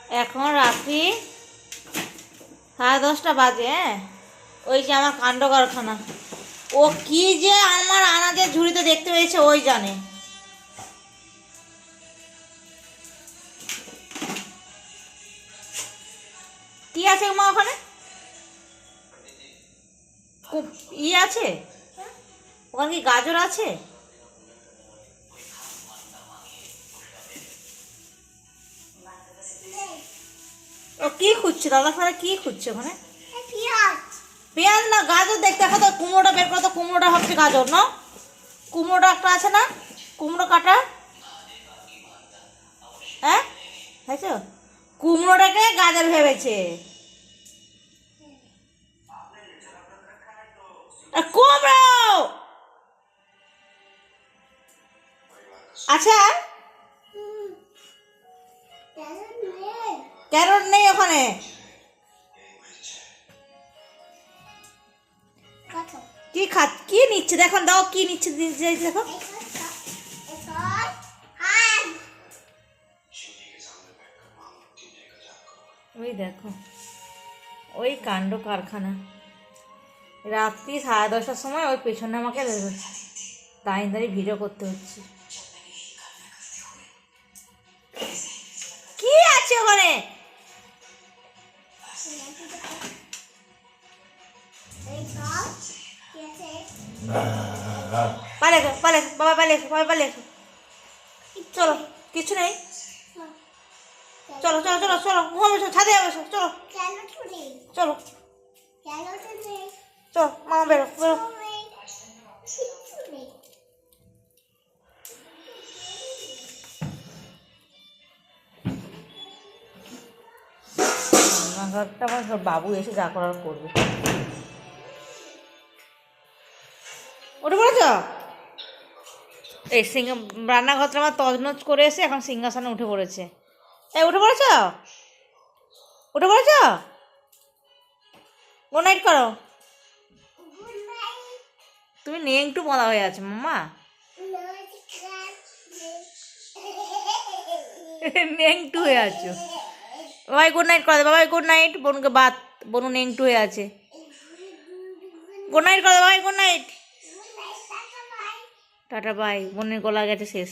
এখন রাত্রি 10:30 বাজে। হ্যাঁ, ওই যে আমার কাণ্ড কারখানা, ও কি যে আমার আনাজের ঝুড়িতে দেখতে পেয়েছে ওই জানে। কি আছে মা ওখানে? ই আছে ওখানে, কি গাজর আছে? ও কি খুঁজছে দাদা? কি খুঁজছে ওখানে? পেঁয়াজ না, গাজর দেখতে। দেখো তো, কুমড়োটা বের করো তো। কুমড়োটা হচ্ছে গাজর না? কুমড়োটা একটা আছে না, কুমড়ো কাটা? হ্যাঁ, হয়েছে। কুমড়োটাকে গাজর ভেবেছে। কুমড়ো আচ্ছা, ক্যারট নেই ওখানে। কি নিচ্ছে দেখো, দাও কি নিচ্ছে দেখো। ওই দেখো, ওই কাণ্ড কারখানা। রাত্রি 10:30টার সময় ওই পেছনে আমাকে দাঁড়িয়ে দাঁড়িয়ে ভিডিও করতে হচ্ছে। কি আছে ওখানে? বাবা পালে চলো, কিছু নেই। চলো চলো চলো চলো, ঘুমাবে, ছাদে যাবে, চলো চলো চলো, মামা বেরো বেরো। রান্নাঘরটা আমার বাবু এসে যা করার করবে। উঠে পড়েছ? এই রান্নাঘরটা আমার তজনজ করে এসে এখন সিংহাসনে উঠে পড়েছে। এই উঠে পড়েছ? উঠে পড়েছ? গুড নাইট করো। তুমি নেংটু বলা হয়ে আছে মাম্মা। নেংটু হয়ে আছো। বাবাই গুড নাইট করে দে। বাবাই গুড নাইট। বোনকে বাত, বোনু নেংটু হয়ে আছে। গুড নাইট করে দে বাবাই, গুড নাইট। Tata bye. বোনের গলা গেছে শেষ।